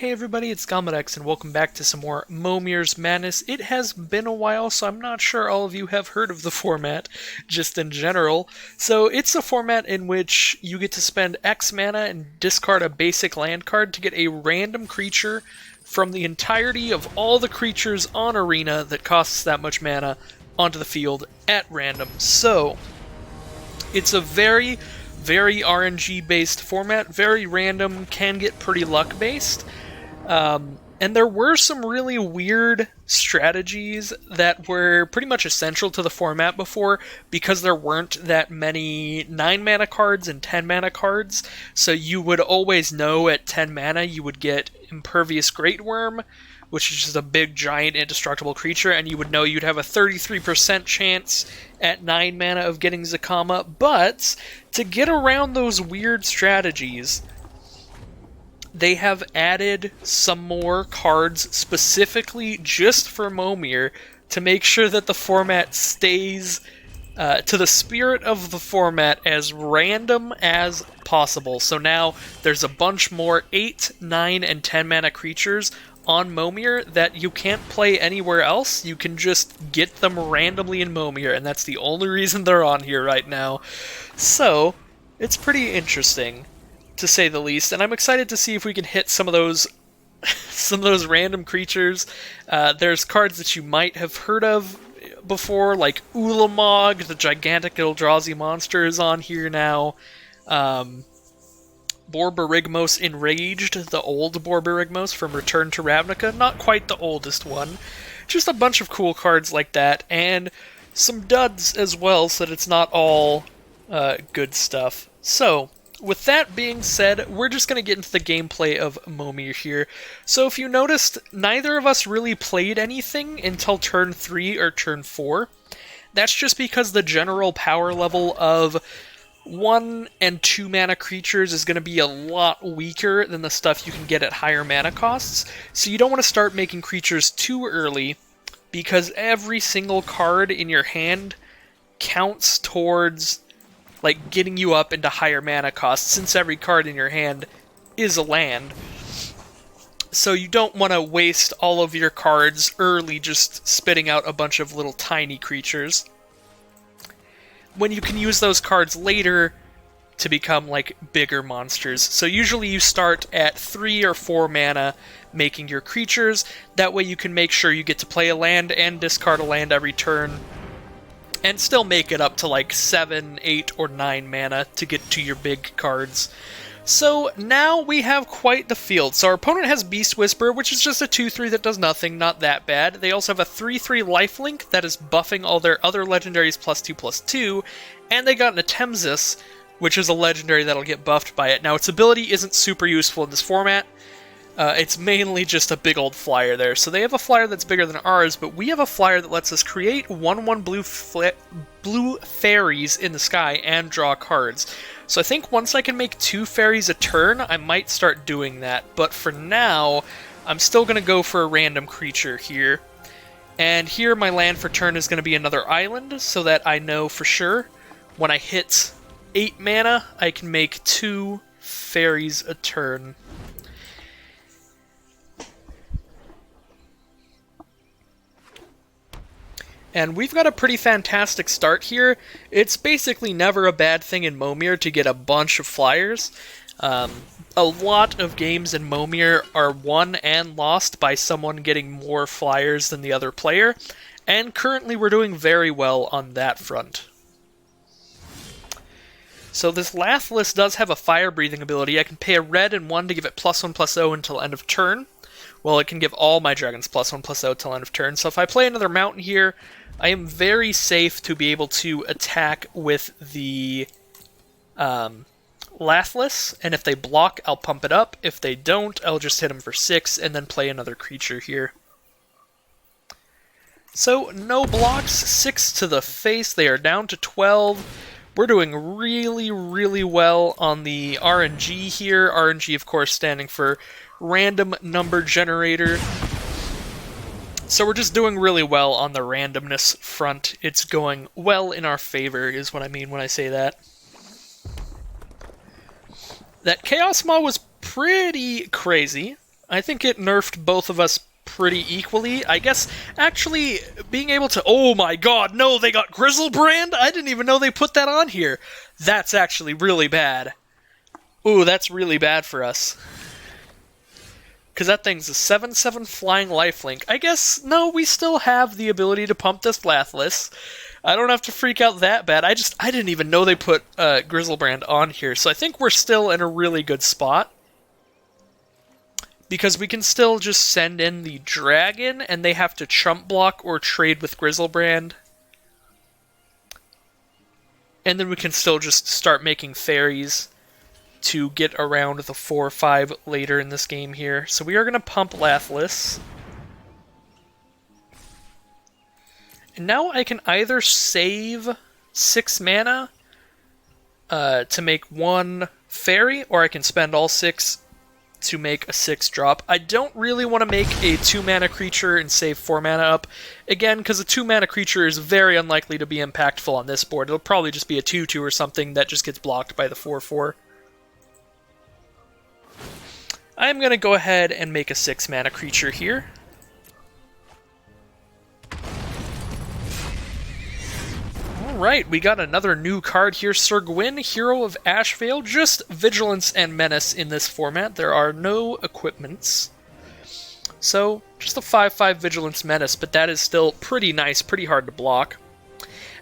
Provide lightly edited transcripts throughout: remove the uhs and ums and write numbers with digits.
Hey everybody, it's Gomedex, and welcome back to some more Momir's Madness. It has been a while, so I'm not sure all of you have heard of the format, just in general. So it's a format in which you get to spend X mana and discard a basic land card to get a random creature from the entirety of all the creatures on Arena that costs that much mana onto the field at random. So it's a very RNG based format, very random, can get pretty luck based. And there were some really weird strategies that were pretty much essential to the format before because there weren't that many 9 mana cards and 10 mana cards. So you would always know at 10 mana you would get Impervious Great Worm, which is just a big, giant, indestructible creature, and you would know you'd have a 33% chance at 9 mana of getting Zakama. But to get around those weird strategies, they have added some more cards specifically just for Momir to make sure that the format stays to the spirit of the format as random as possible. So now there's a bunch more 8, 9, and 10 mana creatures on Momir that you can't play anywhere else. You can just get them randomly in Momir, and that's the only reason they're on here right now. So it's pretty interesting, to say the least, and I'm excited to see if we can hit some of those random creatures. There's cards that you might have heard of before, like Ulamog, the gigantic Eldrazi monster, is on here now. Borborygmos Enraged, the old Borborygmos from Return to Ravnica, not quite the oldest one. Just a bunch of cool cards like that, and some duds as well, so that it's not all good stuff. So, with that being said, we're just going to get into the gameplay of Momir here. So if you noticed, neither of us really played anything until turn 3 or turn 4. That's just because the general power level of 1 and 2 mana creatures is going to be a lot weaker than the stuff you can get at higher mana costs. So you don't want to start making creatures too early, because every single card in your hand counts towards getting you up into higher mana costs, since every card in your hand is a land. So you don't want to waste all of your cards early just spitting out a bunch of little tiny creatures, when you can use those cards later to become bigger monsters. So usually you start at 3 or 4 mana making your creatures. That way you can make sure you get to play a land and discard a land every turn, and still make it up to 7, 8, or 9 mana to get to your big cards. So now we have quite the field. So our opponent has Beast Whisperer, which is just a 2-3 that does nothing, not that bad. They also have a 3-3 lifelink that is buffing all their other legendaries +2/+2, and they got an Atemzis, which is a legendary that'll get buffed by it. Now its ability isn't super useful in this format. It's mainly just a big old flyer there. So they have a flyer that's bigger than ours, but we have a flyer that lets us create 1/1 blue fairies in the sky and draw cards. So I think once I can make 2 fairies a turn, I might start doing that. But for now, I'm still going to go for a random creature here. And here my land for turn is going to be another island, so that I know for sure when I hit 8 mana, I can make 2 fairies a turn. And we've got a pretty fantastic start here. It's basically never a bad thing in Momir to get a bunch of flyers. A lot of games in Momir are won and lost by someone getting more flyers than the other player, and currently we're doing very well on that front. So this Lathless does have a fire-breathing ability. I can pay a red and 1 to give it +1/+0 until end of turn. Well, it can give all my dragons +1/+0 till end of turn. So if I play another mountain here, I am very safe to be able to attack with the Lathless, and if they block, I'll pump it up. If they don't, I'll just hit them for 6 and then play another creature here. So no blocks, 6 to the face. They are down to 12. We're doing really well on the RNG here. RNG, of course, standing for Random Number Generator. So we're just doing really well on the randomness front. It's going well in our favor, is what I mean when I say that. That Chaos Maw was pretty crazy. I think it nerfed both of us pretty equally. I guess, actually, being able to... Oh my god, no, they got Grizzlebrand? I didn't even know they put that on here. That's actually really bad. Ooh, that's really bad for us. Because that thing's a 7/7 flying lifelink. I guess, no, we still have the ability to pump this Lathless. I don't have to freak out that bad. I didn't even know they put Grizzlebrand on here. So I think we're still in a really good spot. Because we can still just send in the dragon, and they have to chump block or trade with Grizzlebrand. And then we can still just start making fairies to get around the 4-5 later in this game here. So we are going to pump Lathless. And now I can either save 6 mana to make 1 fairy, or I can spend all 6 to make a 6-drop. I don't really want to make a 2-mana creature and save 4 mana up. Again, because a 2-mana creature is very unlikely to be impactful on this board. It'll probably just be a 2/2 or something that just gets blocked by the 4/4. I'm going to go ahead and make a 6-mana creature here. Alright, we got another new card here. Sir Gwyn, Hero of Ashvale. Just Vigilance and Menace in this format. There are no equipments. So, just a 5/5 Vigilance Menace, but that is still pretty nice, pretty hard to block.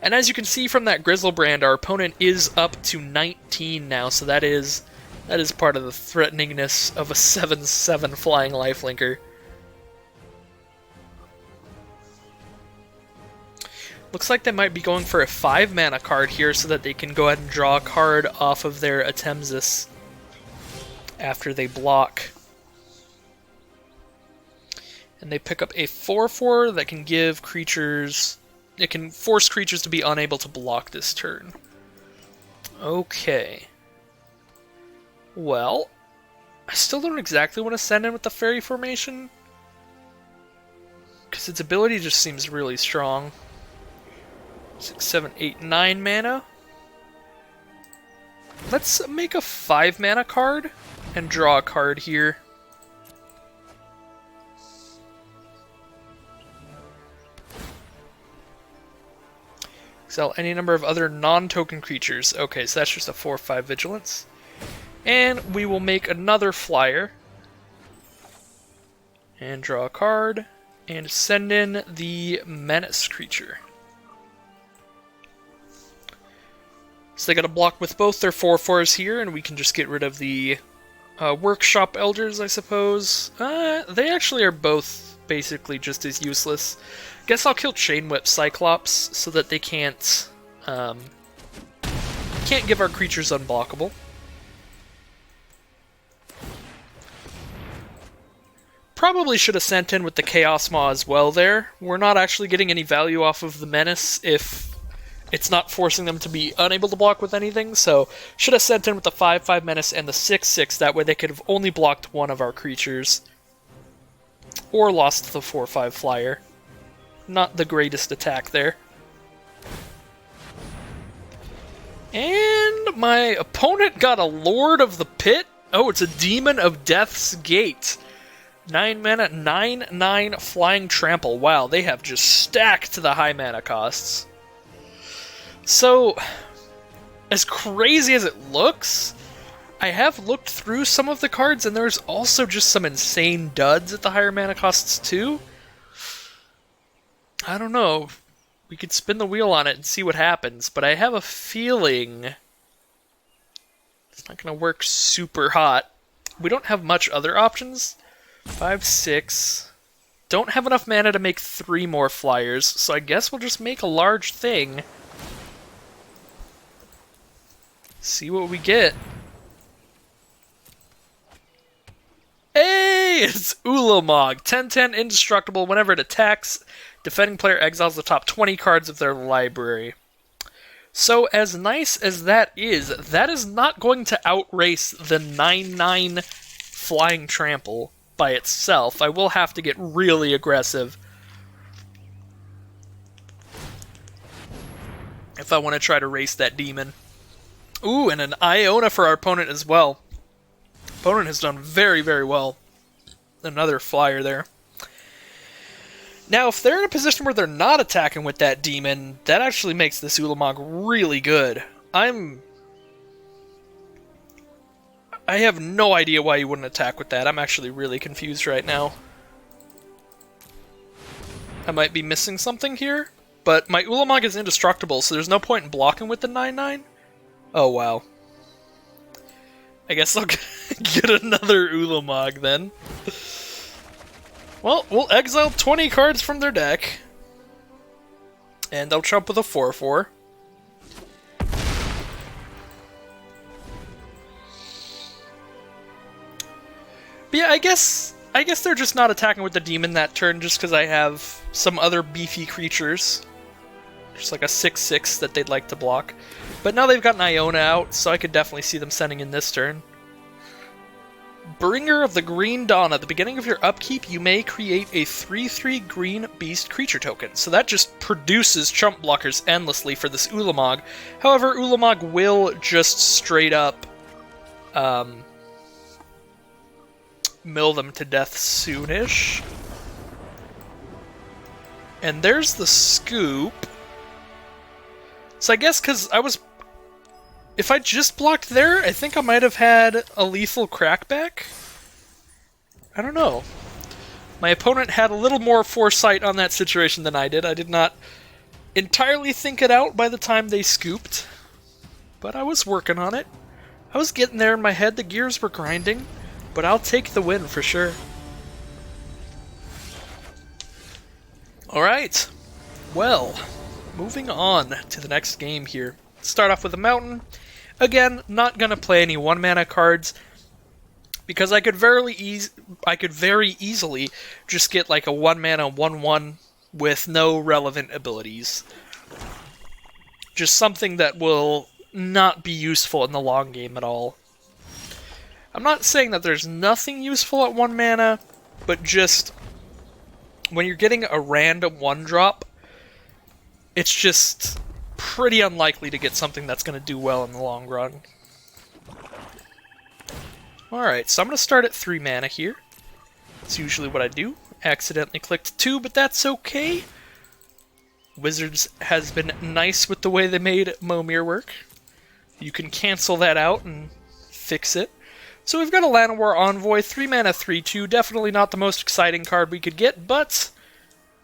And as you can see from that Grizzlebrand, our opponent is up to 19 now, so that is part of the threateningness of a 7/7 flying lifelinker. Looks like they might be going for a 5-mana card here so that they can go ahead and draw a card off of their Atemzis after they block. And they pick up a 4/4 that can give creatures... It can force creatures to be unable to block this turn. Okay. Well, I still don't exactly want to send in with the Fairy Formation, because its ability just seems really strong. 6, 7, 8, 9 mana. Let's make a 5-mana card and draw a card here. Exile any number of other non-token creatures. Okay, so that's just a 4/5 Vigilance. And we will make another flyer. And draw a card. And send in the Menace creature. So they got to block with both their 4/4s here, and we can just get rid of the Workshop Elders, I suppose. They actually are both basically just as useless. Guess I'll kill Chain Whip Cyclops so that they can't give our creatures unblockable. Probably should have sent in with the Chaos Maw as well there. We're not actually getting any value off of the Menace if it's not forcing them to be unable to block with anything, so should have sent in with the 5/5 Menace and the 6/6, that way they could have only blocked one of our creatures. Or lost the 4/5 Flyer. Not the greatest attack there. And my opponent got a Lord of the Pit. Oh, it's a Demon of Death's Gate. 9 mana, 9/9 Flying Trample. Wow, they have just stacked the high mana costs. So, as crazy as it looks, I have looked through some of the cards, and there's also just some insane duds at the higher mana costs too. I don't know. We could spin the wheel on it and see what happens, but I have a feeling it's not going to work super hot. We don't have much other options. 5, 6. Don't have enough mana to make 3 more flyers, so I guess we'll just make a large thing. See what we get. Hey! It's Ulamog. 10/10 indestructible. Whenever it attacks, defending player exiles the top 20 cards of their library. So, as nice as that is not going to outrace the 9/9 Flying Trample by itself. I will have to get really aggressive if I want to try to race that demon. Ooh, and an Iona for our opponent as well. Opponent has done very, very well. another flyer there. Now, if they're in a position where they're not attacking with that demon, that actually makes this Ulamog really good. I have no idea why you wouldn't attack with that. I'm actually really confused right now. I might be missing something here, but my Ulamog is indestructible, so there's no point in blocking with the 9/9. Oh, wow. I guess I'll get another Ulamog then. Well, we'll exile 20 cards from their deck. And they'll trump with a 4/4. But yeah, I guess they're just not attacking with the demon that turn just because I have some other beefy creatures. Just like a 6/6 that they'd like to block. But now they've got an Iona out, so I could definitely see them sending in this turn. Bringer of the Green Dawn. At the beginning of your upkeep, you may create a 3/3 green beast creature token. So that just produces chump blockers endlessly for this Ulamog. However, Ulamog will just straight up mill them to death soonish. And there's the scoop. So I guess because if I just blocked there, I think I might have had a lethal crackback. I don't know. My opponent had a little more foresight on that situation than I did. I did not entirely think it out by the time they scooped. But I was working on it. I was getting there in my head. The gears were grinding. But I'll take the win for sure. Alright. Well, moving on to the next game here. Start off with a mountain. Again, not going to play any 1-mana cards, because I could very easily just get like a 1-mana 1/1 with no relevant abilities. Just something that will not be useful in the long game at all. I'm not saying that there's nothing useful at 1 mana, but just when you're getting a random 1-drop, it's just pretty unlikely to get something that's going to do well in the long run. Alright, so I'm going to start at 3 mana here. That's usually what I do. Accidentally clicked 2, but that's okay. Wizards has been nice with the way they made Momir work. You can cancel that out and fix it. So we've got a Llanowar Envoy, 3 mana 3/2, definitely not the most exciting card we could get, but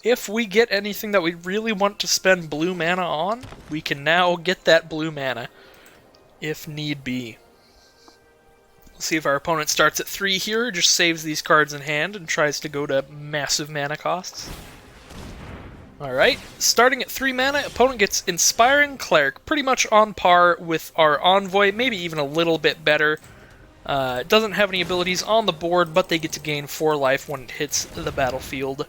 if we get anything that we really want to spend blue mana on, we can now get that blue mana, if need be. We'll see if our opponent starts at 3 here, just saves these cards in hand and tries to go to massive mana costs. Alright, starting at 3 mana, opponent gets Inspiring Cleric, pretty much on par with our Envoy, maybe even a little bit better. It doesn't have any abilities on the board, but they get to gain 4 life when it hits the battlefield.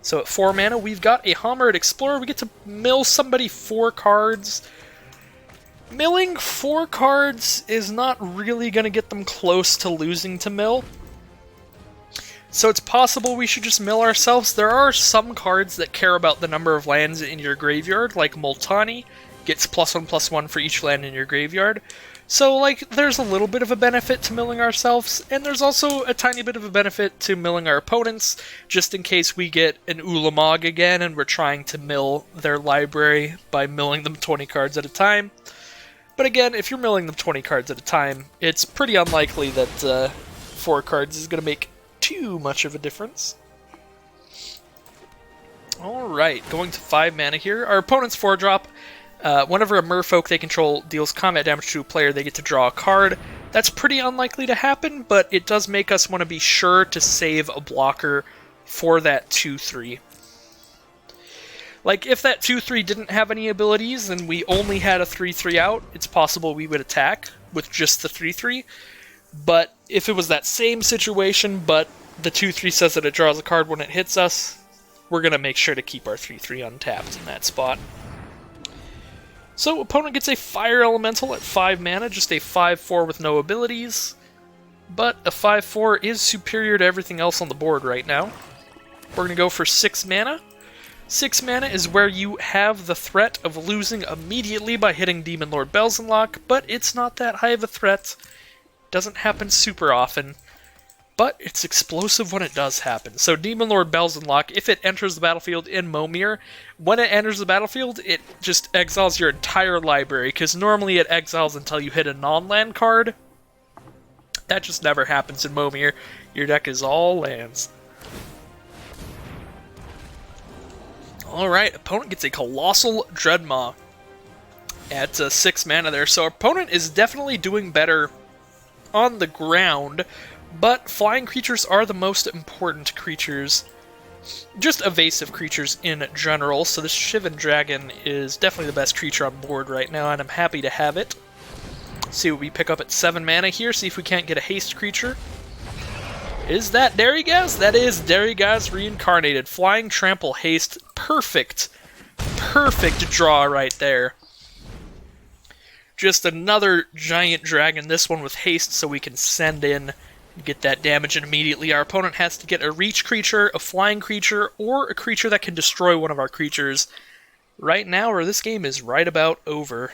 So at 4 mana, we've got a Homered Explorer. We get to mill somebody 4 cards. Milling 4 cards is not really going to get them close to losing to mill. So it's possible we should just mill ourselves. There are some cards that care about the number of lands in your graveyard, like Multani gets +1/+1 for each land in your graveyard. So, like, there's a little bit of a benefit to milling ourselves, and there's also a tiny bit of a benefit to milling our opponents, just in case we get an Ulamog again and we're trying to mill their library by milling them 20 cards at a time. But again, if you're milling them 20 cards at a time, it's pretty unlikely that 4 cards is going to make too much of a difference. Alright, going to 5 mana here. Our opponent's 4-drop. Whenever a merfolk they control deals combat damage to a player, they get to draw a card. That's pretty unlikely to happen, but it does make us want to be sure to save a blocker for that 2/3. Like, if that 2/3 didn't have any abilities and we only had a 3/3 out, it's possible we would attack with just the 3/3. But if it was that same situation, but the 2/3 says that it draws a card when it hits us, we're going to make sure to keep our 3/3 untapped in that spot. So, opponent gets a Fire Elemental at 5 mana, just a 5/4 with no abilities. But a 5/4 is superior to everything else on the board right now. We're going to go for 6 mana. 6 mana is where you have the threat of losing immediately by hitting Demon Lord Belzenlock, but it's not that high of a threat. Doesn't happen super often. but it's explosive when it does happen. So Demon Lord Bells Unlock, if it enters the battlefield in Momir, when it enters the battlefield, it just exiles your entire library, because normally it exiles until you hit a non-land card. That just never happens in Momir. Your deck is all lands. Alright, opponent gets a Colossal Dreadmaw at 6 mana there. So opponent is definitely doing better on the ground, but flying creatures are the most important creatures. Just evasive creatures in general, so this Shivan Dragon is definitely the best creature on board right now, and I'm happy to have it. See what we pick up at 7 mana here, see if we can't get a haste creature. Is that Derrygas? That is Derrygas Reincarnated. Flying, Trample, Haste. Perfect. Perfect draw right there. Just another giant dragon, this one with haste, so we can send in and get that damage, and immediately our opponent has to get a reach creature, a flying creature, or a creature that can destroy one of our creatures. Right now, or this game is right about over.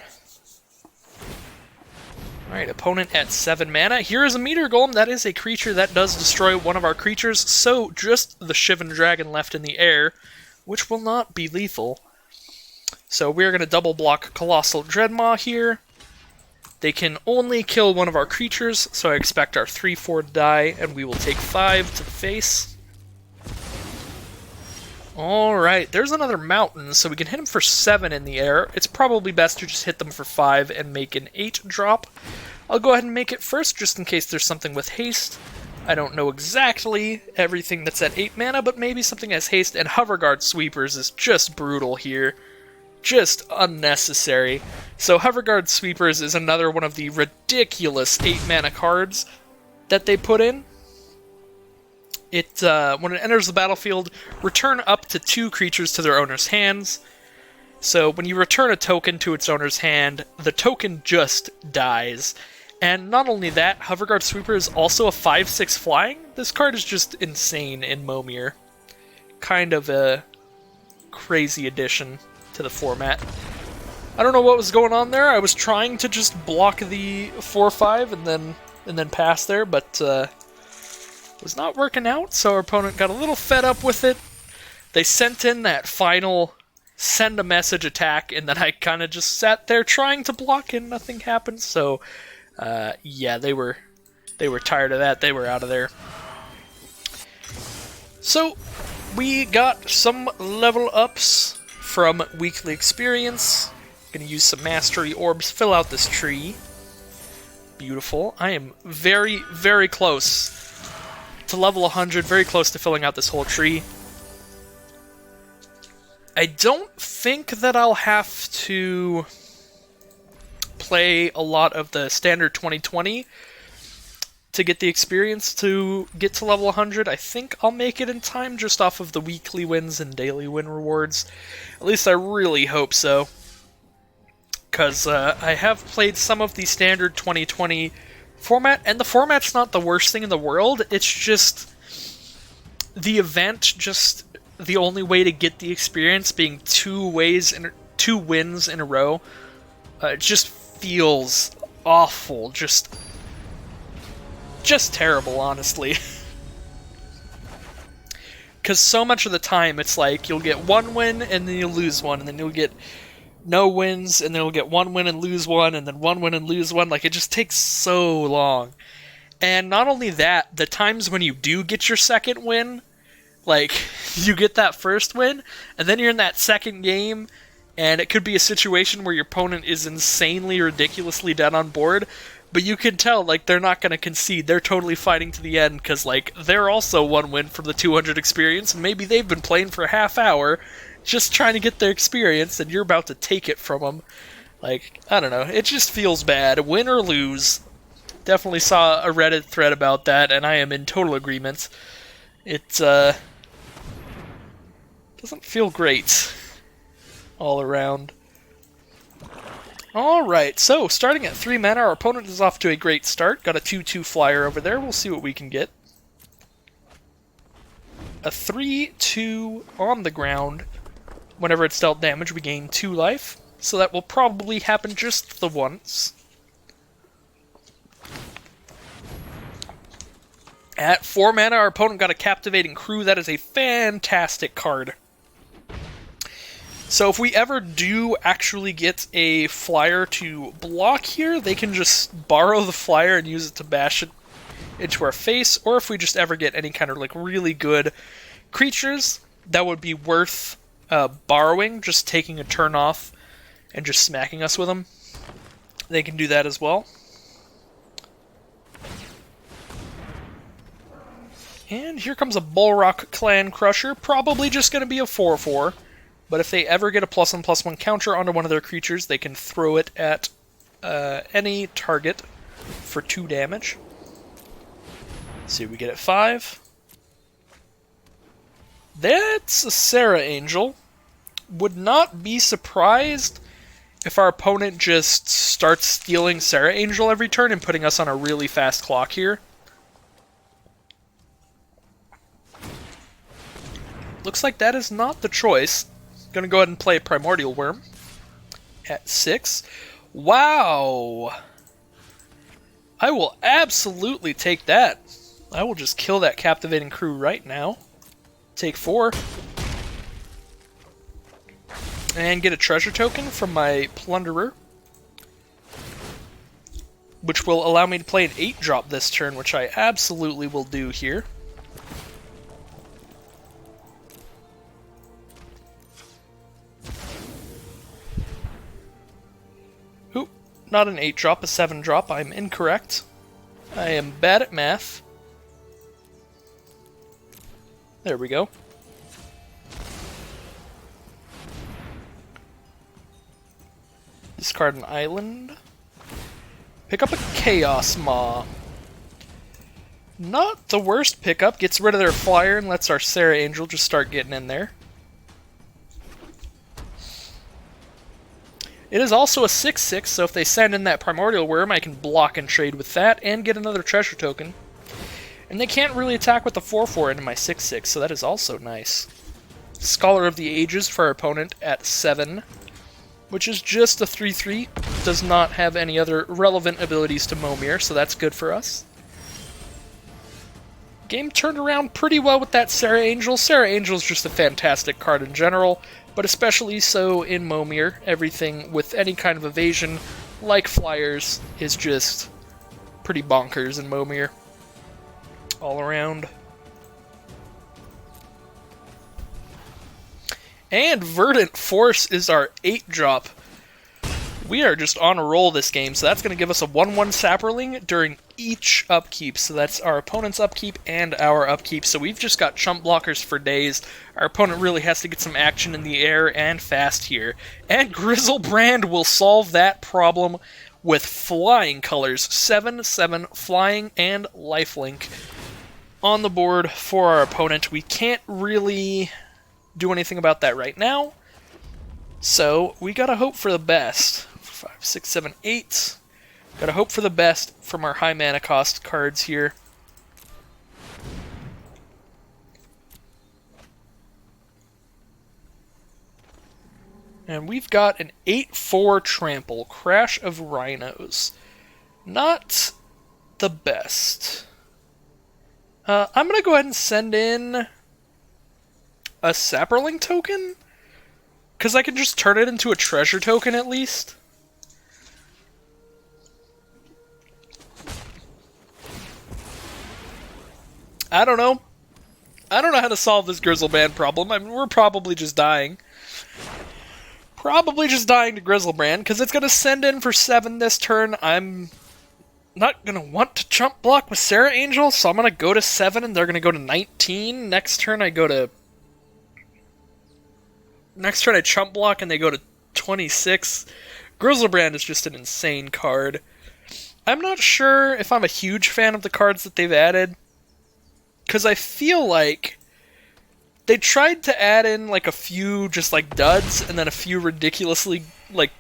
Alright, opponent at 7 mana. Here is a Meteor Golem. That is a creature that does destroy one of our creatures, so just the Shivan Dragon left in the air, which will not be lethal. So we're going to double block Colossal Dreadmaw here. They can only kill one of our creatures, so I expect our 3/4 to die, and we will take 5 to the face. Alright, there's another mountain, so we can hit him for 7 in the air. It's probably best to just hit them for 5 and make an 8 drop. I'll go ahead and make it first, just in case there's something with haste. I don't know exactly everything that's at 8 mana, but maybe something has haste, and Hoverguard Sweepers is just brutal here. Just unnecessary. So Hoverguard Sweepers is another one of the ridiculous 8 mana cards that they put in. It when it enters the battlefield, return up to 2 creatures to their owner's hands. So when you return a token to its owner's hand, the token just dies. And not only that, Hoverguard Sweeper is also a 5/6 flying. This card is just insane in Momir. Kind of a crazy addition to the format. I don't know what was going on there. I was trying to just block the 4/5 and then pass there, but was not working out, so our opponent got a little fed up with it. They sent in that final send a message attack, and then I kind of just sat there trying to block and nothing happened, so yeah, they were tired of that. They were out of there. So we got some level ups from weekly experience. Gonna use some mastery orbs, fill out this tree. Beautiful. I am very, very close to level 100, very close to filling out this whole tree. I don't think that I'll have to play a lot of the standard 2020 to get the experience to get to level 100. I think I'll make it in time just off of the weekly wins and daily win rewards. At least I really hope so. Because I have played some of the standard 2020 format, and the format's not the worst thing in the world. It's just the event, just the only way to get the experience being 2 wins in a row. It just feels awful. Just terrible, honestly. Because so much of the time, it's like you'll get 1 win, and then you'll lose 1, and then you'll get no wins, and then you'll get 1 win and lose 1, and then 1 win and lose 1. Like, it just takes so long. And not only that, the times when you do get your second win, like, you get that first win, and then you're in that second game, and it could be a situation where your opponent is insanely, ridiculously dead on board, but you can tell, like, they're not going to concede. They're totally fighting to the end, because, like, they're also 1 win from the 200 experience, and maybe they've been playing for a half hour, just trying to get their experience, and you're about to take it from them. Like, I don't know. It just feels bad. Win or lose. Definitely saw a Reddit thread about that, and I am in total agreement. It, doesn't feel great all around. Alright, so starting at 3 mana, our opponent is off to a great start. Got a 2/2 flyer over there. We'll see what we can get. A 3/2 on the ground. Whenever it's dealt damage, we gain 2 life. So that will probably happen just the once. At 4 mana, our opponent got a Captivating Crew. That is a fantastic card. So if we ever do actually get a flyer to block here, they can just borrow the flyer and use it to bash it into our face. Or if we just ever get any kind of like really good creatures, that would be worth borrowing, just taking a turn off and just smacking us with them. They can do that as well. And here comes a Bulrock Clan Crusher, probably just going to be a 4/4. But if they ever get a +1/+1 counter onto one of their creatures, they can throw it at any target for 2 damage. Let's see what we get at 5. That's a Sarah Angel. Would not be surprised if our opponent just starts stealing Sarah Angel every turn and putting us on a really fast clock here. Looks like that is not the choice. Gonna go ahead and play Primordial Worm at 6. Wow! I will absolutely take that. I will just kill that Captivating Crew right now. Take 4. And get a treasure token from my Plunderer, which will allow me to play an 8-drop this turn, which I absolutely will do here. Oop, not an 8-drop, a 7-drop. I'm incorrect. I am bad at math. There we go. Discard an island. Pick up a Chaos Maw. Not the worst pickup. Gets rid of their flyer and lets our Sarah Angel just start getting in there. It is also a 6/6, so if they send in that Primordial Worm, I can block and trade with that and get another treasure token. And they can't really attack with the 4/4 into my 6/6, so that is also nice. Scholar of the Ages for our opponent at 7. Which is just a 3/3, does not have any other relevant abilities to Momir, so that's good for us. Game turned around pretty well with that Sarah Angel. Sarah Angel is just a fantastic card in general, but especially so in Momir. Everything with any kind of evasion, like flyers, is just pretty bonkers in Momir. All around. And Verdant Force is our 8-drop. We are just on a roll this game, so that's going to give us a 1/1 Saproling during each upkeep. So that's our opponent's upkeep and our upkeep. So we've just got chump blockers for days. Our opponent really has to get some action in the air and fast here. And Grizzlebrand will solve that problem with flying colors. 7/7 flying and lifelink on the board for our opponent. We can't really do anything about that right now, so we gotta hope for the best. 5, 6, 7, 8. Gotta hope for the best from our high mana cost cards here. And we've got an 8/4 Trample, Crash of Rhinos. Not the best. I'm gonna go ahead and send in a Saproling token? Because I can just turn it into a treasure token at least. I don't know. I don't know how to solve this Grizzlebrand problem. I mean, we're probably just dying. Probably just dying to Grizzlebrand, because it's going to send in for 7 this turn. I'm not going to want to chump block with Sarah Angel, so I'm going to go to 7, and they're going to go to 19. Next turn I go to... Next turn I chump block and they go to 26. Grizzlebrand is just an insane card. I'm not sure if I'm a huge fan of the cards that they've added, because I feel like they tried to add in like a few just like duds and then a few ridiculously, like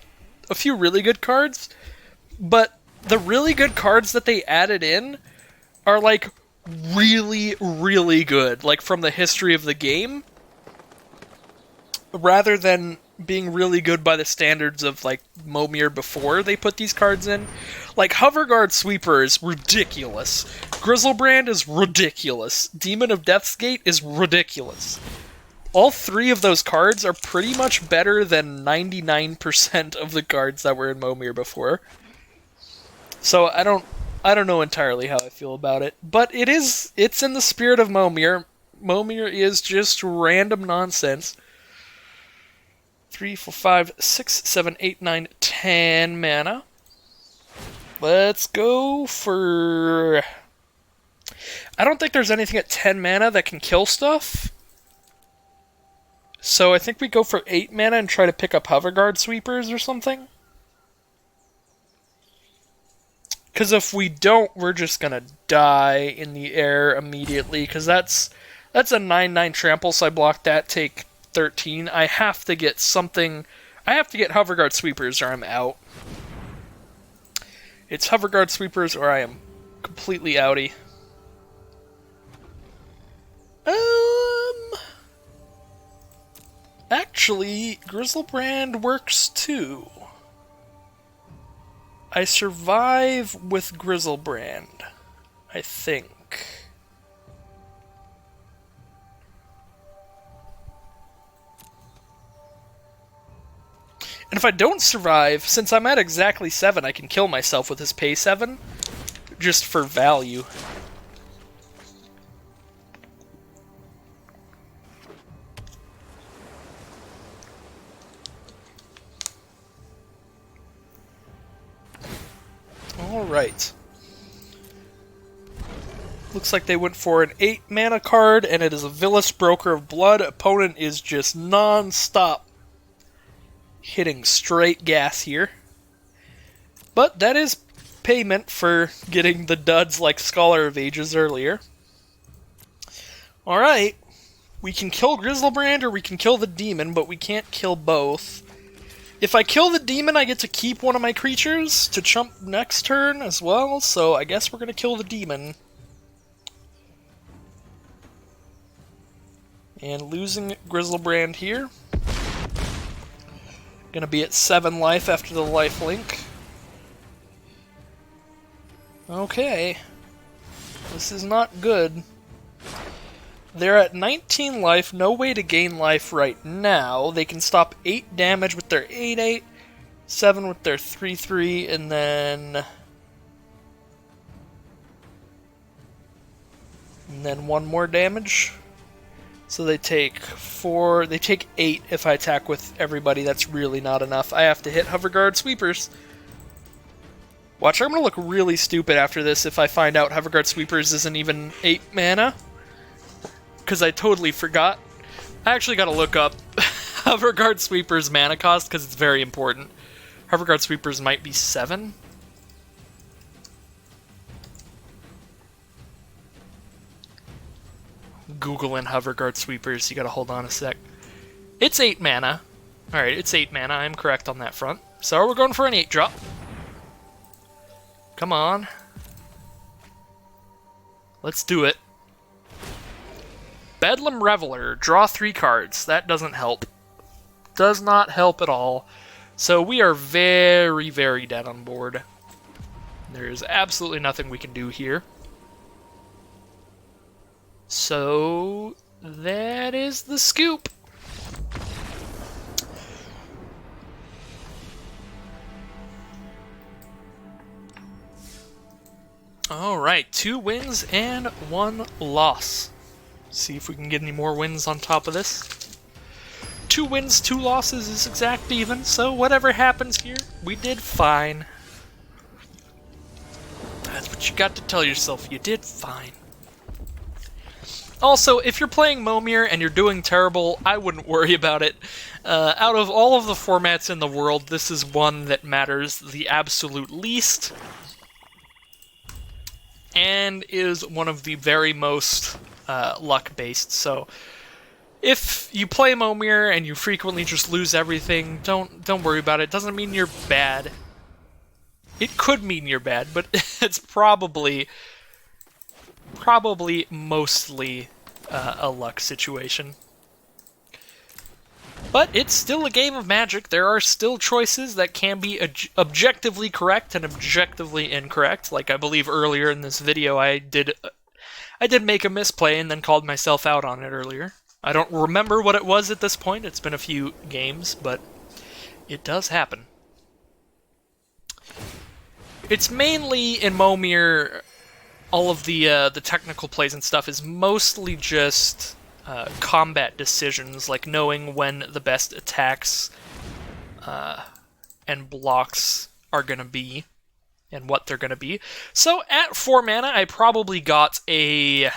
a few really good cards, but the really good cards that they added in are like really, really good, like from the history of the game, rather than being really good by the standards of, like, Momir before they put these cards in. Like, Hoverguard Sweeper is ridiculous. Grizzlebrand is ridiculous. Demon of Death's Gate is ridiculous. All three of those cards are pretty much better than 99% of the cards that were in Momir before. So I don't know entirely how I feel about it, but it's in the spirit of Momir. Momir is just random nonsense. 3, 4, 5, 6, 7, 8, 9, 10 mana. Let's go for... I don't think there's anything at 10 mana that can kill stuff. So I think we go for 8 mana and try to pick up Hoverguard Sweepers or something. Because if we don't, we're just going to die in the air immediately. Because that's a 9/9 trample, so I block that, take 13. I have to get something... I have to get Hoverguard Sweepers or I'm out. It's Hoverguard Sweepers or I am completely outie. Actually, Grizzlebrand works too. I survive with Grizzlebrand, I think. And if I don't survive, since I'm at exactly 7, I can kill myself with his pay 7, just for value. Alright. Looks like they went for an 8 mana card, and it is a Villainous Broker of Blood. Opponent is just non-stop hitting straight gas here. But that is payment for getting the duds like Scholar of Ages earlier. Alright. We can kill Grizzlebrand or we can kill the demon, but we can't kill both. If I kill the demon, I get to keep one of my creatures to chump next turn as well, so I guess we're going to kill the demon. And losing Grizzlebrand here. Gonna be at 7 life after the lifelink. Okay. This is not good. They're at 19 life, no way to gain life right now. They can stop 8 damage with their 8/8, 7 with their 3/3, and then 1 more damage. So they take 4, they take 8 if I attack with everybody. That's really not enough. I have to hit Hoverguard Sweepers. Watch, I'm going to look really stupid after this if I find out Hoverguard Sweepers isn't even 8 mana. Because I totally forgot. I actually got to look up Hoverguard Sweepers mana cost because it's very important. Hoverguard Sweepers might be 7. Googling Hoverguard Sweepers, you gotta hold on a sec. It's 8 mana. Alright, it's 8 mana, I'm correct on that front. So we're going for an 8-drop. Come on. Let's do it. Bedlam Reveler, draw 3 cards. That doesn't help. Does not help at all. So we are very, very dead on board. There's absolutely nothing we can do here. So that is the scoop. Alright, 2 wins and 1 loss. See if we can get any more wins on top of this. 2 wins, 2 losses is exact even, so whatever happens here, we did fine. That's what you got to tell yourself, you did fine. Also, if you're playing Momir and you're doing terrible, I wouldn't worry about it. Out of all of the formats in the world, this is one that matters the absolute least. And is one of the very most luck-based. So, if you play Momir and you frequently just lose everything, don't worry about it. It doesn't mean you're bad. It could mean you're bad, but it's probably mostly a luck situation. But it's still a game of Magic. There are still choices that can be objectively correct and objectively incorrect. Like I believe earlier in this video I did make a misplay and then called myself out on it earlier. I don't remember what it was at this point. It's been a few games, but it does happen. It's mainly in Momir, all of the technical plays and stuff is mostly just combat decisions, like knowing when the best attacks and blocks are going to be, and what they're going to be. So at 4 mana, I probably got a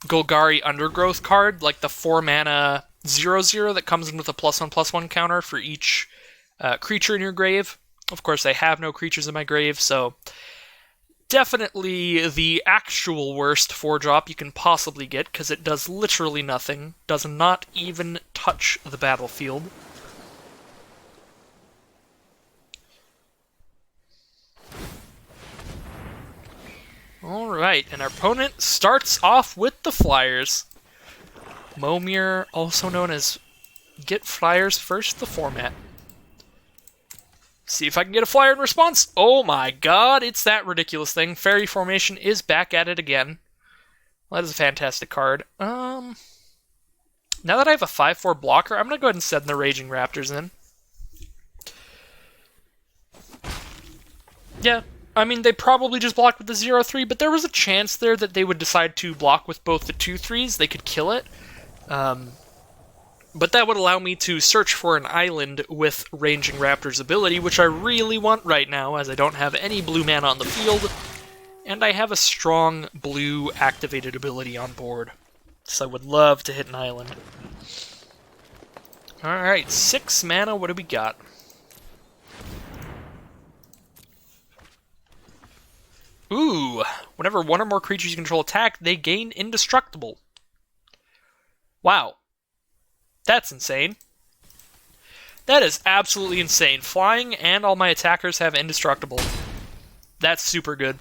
Golgari Undergrowth card, like the 4 mana 0/0 that comes in with a +1/+1 counter for each creature in your grave. Of course, I have no creatures in my grave, so definitely the actual worst 4-drop you can possibly get, because it does literally nothing, does not even touch the battlefield. Alright, and our opponent starts off with the Flyers. Momir, also known as Get Flyers First, the format. See if I can get a flyer in response. Oh my god, it's that ridiculous thing. Fairy Formation is back at it again. Well, that is a fantastic card. Now that I have a 5/4 blocker, I'm going to go ahead and send the Raging Raptors in. Yeah, I mean, they probably just blocked with the 0/3, but there was a chance there that they would decide to block with both the 2/3s. They could kill it. But that would allow me to search for an island with Raging Raptor's ability, which I really want right now, as I don't have any blue mana on the field, and I have a strong blue activated ability on board. So I would love to hit an island. Alright, 6 mana, what do we got? Ooh, whenever one or more creatures you control attack, they gain Indestructible. Wow. That's insane. That is absolutely insane. Flying and all my attackers have Indestructible. That's super good.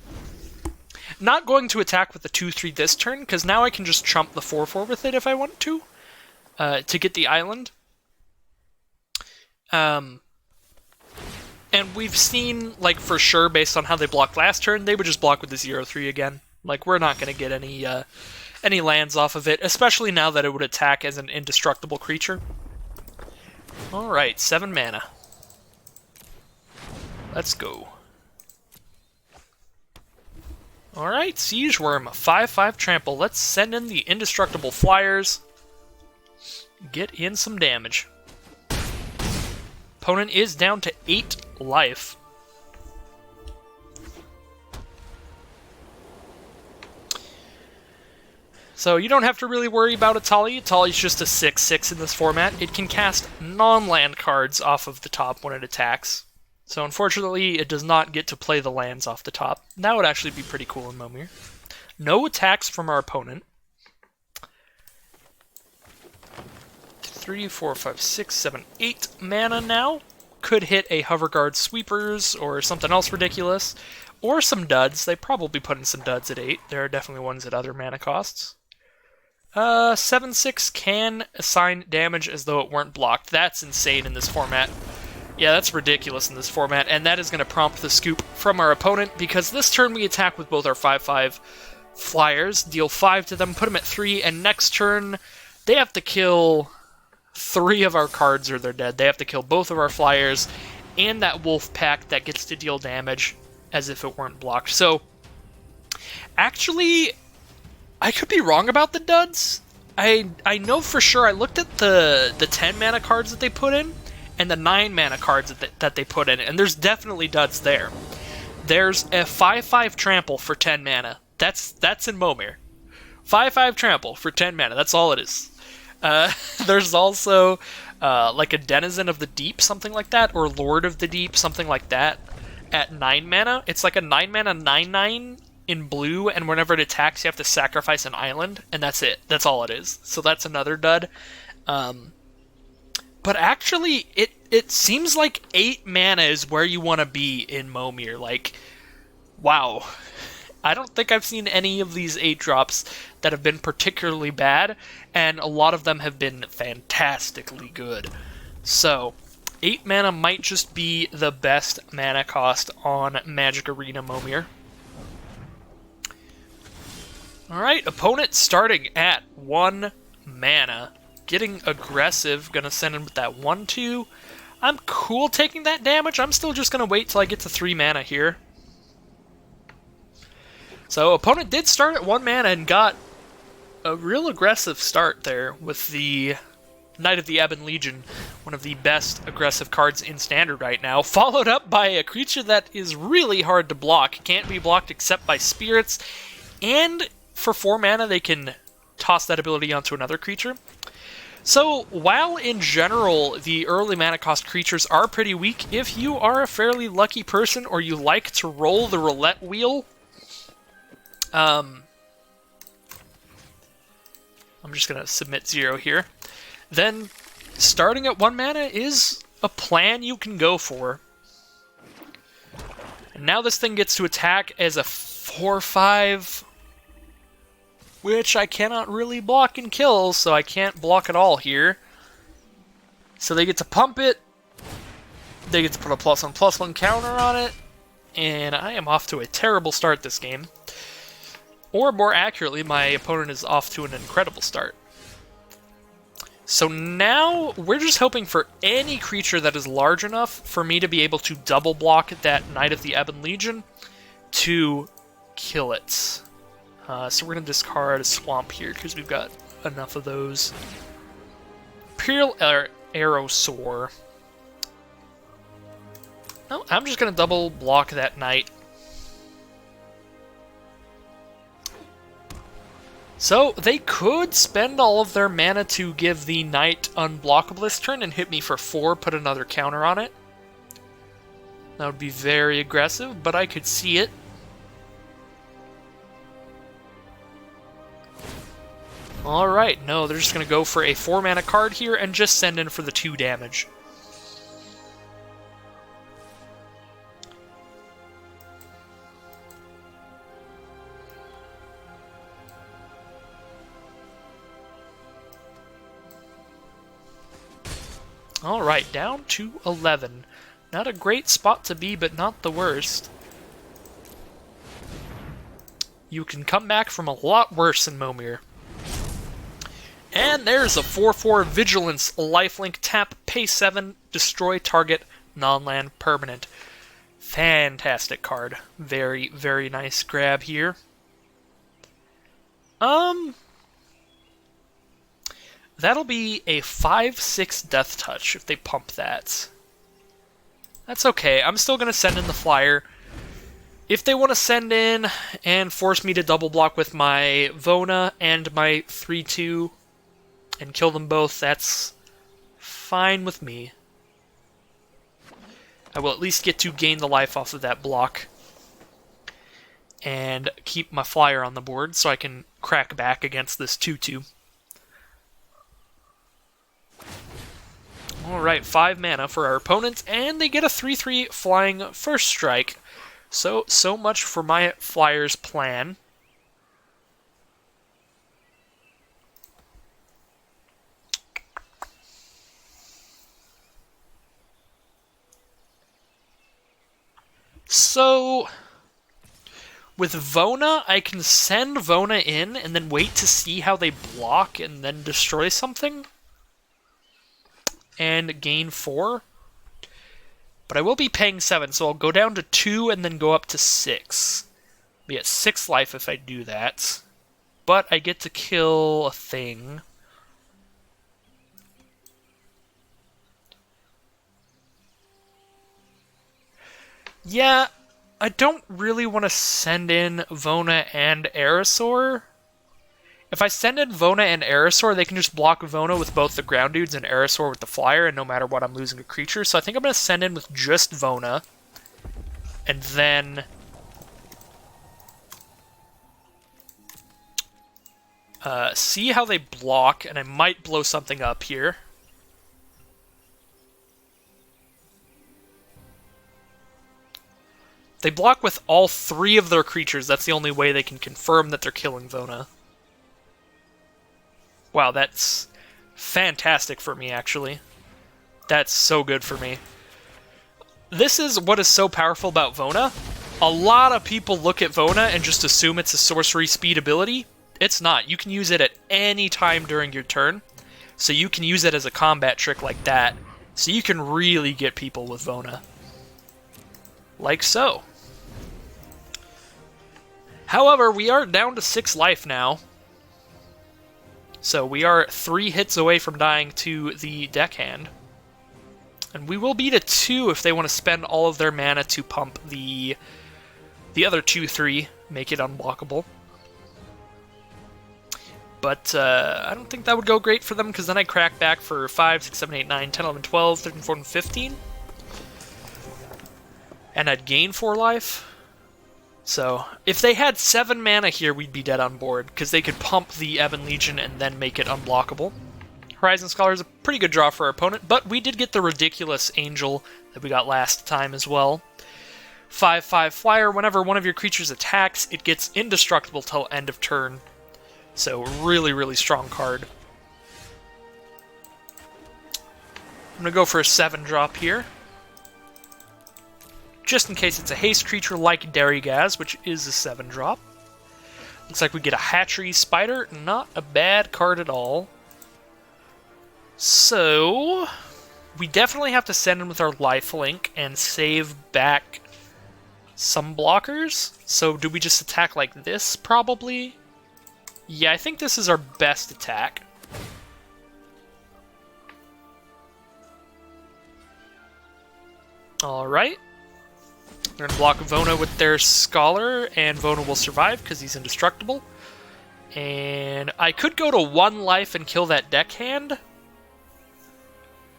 Not going to attack with the 2/3 this turn, because now I can just chump the 4/4 with it if I want to get the island. And we've seen, like, for sure, based on how they blocked last turn, they would just block with the 0/3 again. Like, we're not going to get any lands off of it, especially now that it would attack as an indestructible creature. Alright, 7 mana. Let's go. Alright, Siege Worm, 5/5 trample. Let's send in the indestructible Flyers. Get in some damage. Opponent is down to 8 life. So you don't have to really worry about Atali. Atali's just a 6/6 in this format. It can cast non-land cards off of the top when it attacks. So unfortunately, it does not get to play the lands off the top. That would actually be pretty cool in Momir. No attacks from our opponent. 3, 4, 5, 6, 7, 8 mana now. Could hit a Hoverguard Sweepers or something else ridiculous. Or some duds. They probably put in some duds at 8. There are definitely ones at other mana costs. 7/6 can assign damage as though it weren't blocked. That's insane in this format. Yeah, that's ridiculous in this format, and that is going to prompt the scoop from our opponent, because this turn we attack with both our 5/5 Flyers, deal 5 to them, put them at 3, and next turn they have to kill 3 of our cards or they're dead. They have to kill both of our Flyers and that Wolf Pack that gets to deal damage as if it weren't blocked. So, actually, I could be wrong about the duds. I know for sure. I looked at the 10 mana cards that they put in and the 9 mana cards that they put in, and there's definitely duds there. There's a 5/5 trample for 10 mana. That's in Momir. 5/5 trample for 10 mana. That's all it is. There's also like a Denizen of the Deep, something like that, or Lord of the Deep, something like that, at 9 mana. It's like a 9 mana 9/9 in blue, and whenever it attacks, you have to sacrifice an island, and that's it. That's all it is. So that's another dud. But actually, it seems like 8 mana is where you want to be in Momir. Like, wow. I don't think I've seen any of these 8-drops that have been particularly bad, and a lot of them have been fantastically good. So, 8 mana might just be the best mana cost on Magic Arena Momir. Alright, opponent starting at 1 mana. Getting aggressive, gonna send in with that 1/2. I'm cool taking that damage. I'm still just gonna wait till I get to 3 mana here. So, opponent did start at 1 mana and got a real aggressive start there with the Knight of the Ebon Legion, one of the best aggressive cards in Standard right now, followed up by a creature that is really hard to block. Can't be blocked except by spirits, and for 4 mana they can toss that ability onto another creature. So, while in general the early mana cost creatures are pretty weak, if you are a fairly lucky person or you like to roll the roulette wheel, I'm just going to submit 0 here, then starting at 1 mana is a plan you can go for. And now this thing gets to attack as a 4/5, which I cannot really block and kill, so I can't block at all here. So they get to pump it, they get to put a +1/+1 counter on it, and I am off to a terrible start this game. Or more accurately, my opponent is off to an incredible start. So now we're just hoping for any creature that is large enough for me to be able to double block that Knight of the Ebon Legion to kill it. So we're going to discard a Swamp here because we've got enough of those. Imperial Aerosaur. No, I'm just going to double block that Knight. So, they could spend all of their mana to give the Knight unblockable this turn and hit me for 4, put another counter on it. That would be very aggressive, but I could see it. Alright, no, they're just going to go for a 4 mana card here and just send in for the 2 damage. Alright, down to 11. Not a great spot to be, but not the worst. You can come back from a lot worse in Momir. And there's a 4/4 Vigilance lifelink tap, pay 7, destroy target non-land permanent. Fantastic card. Very, very nice grab here. That'll be a 5/6 Death Touch if they pump that. That's okay. I'm still going to send in the flyer. If they want to send in and force me to double block with my Vona and my 3/2 and kill them both, that's fine with me. I will at least get to gain the life off of that block and keep my flyer on the board so I can crack back against this 2/2. Alright, 5 mana for our opponents, and they get a 3/3 flying first strike. So much for my flyer's plan. So, with Vona, I can send Vona in and then wait to see how they block and then destroy something and gain 4. But I will be paying 7, so I'll go down to 2 and then go up to 6. Be at 6 life if I do that. But I get to kill a thing. Yeah, I don't really want to send in Vona and Aerosaur. If I send in Vona and Aerosaur, they can just block Vona with both the ground dudes and Aerosaur with the flyer, and no matter what, I'm losing a creature. So I think I'm going to send in with just Vona. And then see how they block, and I might blow something up here. They block with all 3 of their creatures. That's the only way they can confirm that they're killing Vona. Wow, that's fantastic for me, actually. That's so good for me. This is what is so powerful about Vona. A lot of people look at Vona and just assume it's a sorcery speed ability. It's not. You can use it at any time during your turn. So you can use it as a combat trick like that. So you can really get people with Vona. Like so. However, we are down to 6 life now. So we are 3 hits away from dying to the deckhand. And we will be to 2 if they want to spend all of their mana to pump the other 2/3, make it unblockable. But I don't think that would go great for them, because then I crack back for 5, 6, 7, 8, 9, 10, 11, 12, 13, 14, 15. And I'd gain 4 life. So, if they had 7 mana here, we'd be dead on board, because they could pump the Ebon Legion and then make it unblockable. Horizon Scholar is a pretty good draw for our opponent, but we did get the ridiculous Angel that we got last time as well. 5/5 flyer, whenever one of your creatures attacks, it gets indestructible till end of turn. So, really, really strong card. I'm going to go for a 7-drop here. Just in case it's a haste creature like Derrygaz, which is a 7-drop. Looks like we get a Hatchery Spider. Not a bad card at all. So, we definitely have to send in with our lifelink and save back some blockers. So, do we just attack like this, probably? Yeah, I think this is our best attack. Alright. They're going to block Vona with their Scholar, and Vona will survive because he's indestructible. And I could go to 1 life and kill that deckhand,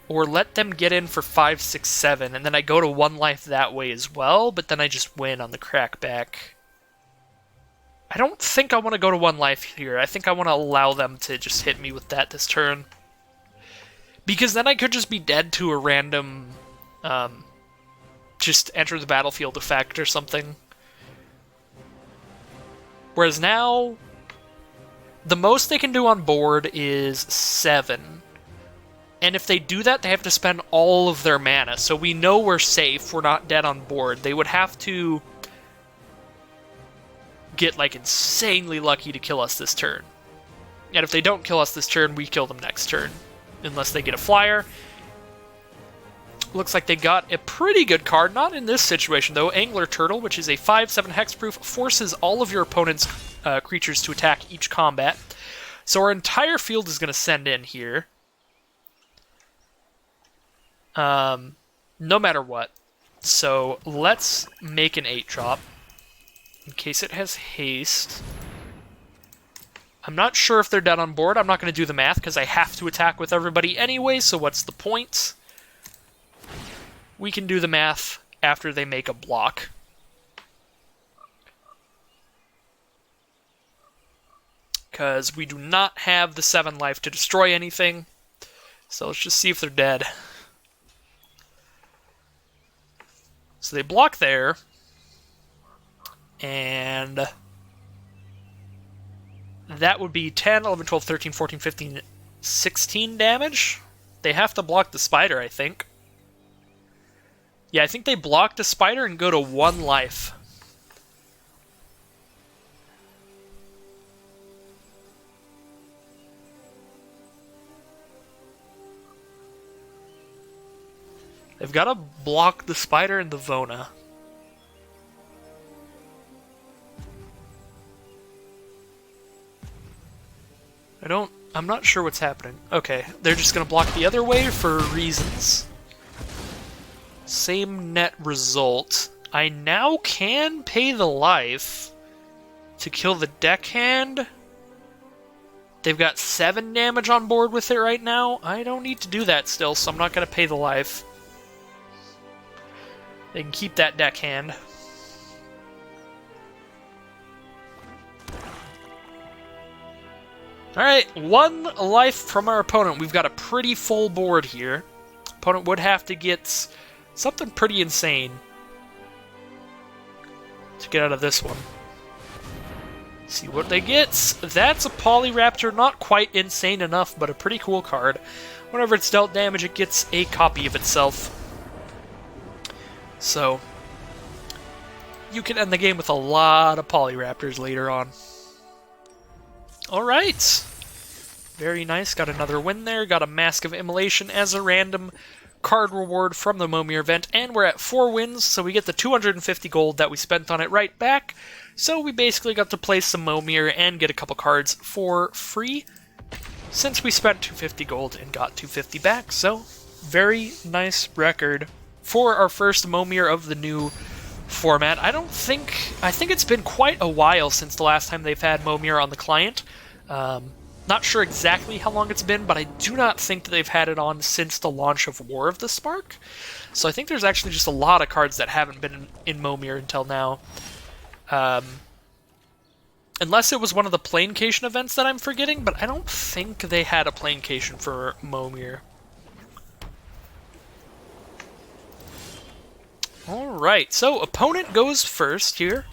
or let them get in for 5, 6, 7, and then I go to 1 life that way as well, but then I just win on the crackback. I don't think I want to go to 1 life here. I think I want to allow them to just hit me with that this turn. Because then I could just be dead to a random... just enter the battlefield effect or something. Whereas now, the most they can do on board is 7. And if they do that, they have to spend all of their mana. So we know we're safe, we're not dead on board. They would have to get, like, insanely lucky to kill us this turn. And if they don't kill us this turn, we kill them next turn. Unless they get a flyer. Looks like they got a pretty good card, not in this situation though. Angler Turtle, which is a 5/7 hexproof, forces all of your opponent's creatures to attack each combat. So our entire field is going to send in here. No matter what. So let's make an 8-drop. In case it has haste. I'm not sure if they're dead on board. I'm not going to do the math because I have to attack with everybody anyway, so what's the point? We can do the math after they make a block. Because we do not have the 7 life to destroy anything. So let's just see if they're dead. So they block there. And that would be 10, 11, 12, 13, 14, 15, 16 damage. They have to block the spider, I think. Yeah, I think they block the spider and go to 1 life. They've got to block the spider and the Vona. I'm not sure what's happening. Okay, they're just gonna block the other way for reasons. Same net result. I now can pay the life to kill the deckhand. They've got 7 damage on board with it right now. I don't need to do that still, so I'm not going to pay the life. They can keep that deckhand. Alright, 1 life from our opponent. We've got a pretty full board here. Opponent would have to get something pretty insane. to get out of this one. See what they get. That's a Polyraptor, not quite insane enough, but a pretty cool card. Whenever it's dealt damage, it gets a copy of itself. So, you can end the game with a lot of Polyraptors later on. Alright. Very nice. Got another win there. Got a Mask of Immolation as a random card reward from the Momir event. And we're at 4 wins, so we get the 250 gold that we spent on it right back. So we basically got to play some Momir and get a couple cards for free, since we spent 250 gold and got 250 back. So, very nice record for our first Momir of the new format. I think it's been quite a while since the last time they've had Momir on the client. Not sure exactly how long it's been, but I do not think that they've had it on since the launch of War of the Spark. So I think there's actually just a lot of cards that haven't been in Momir until now. Unless it was one of the Planecation events that I'm forgetting, but I don't think they had a Planecation for Momir. Alright, so opponent goes first here.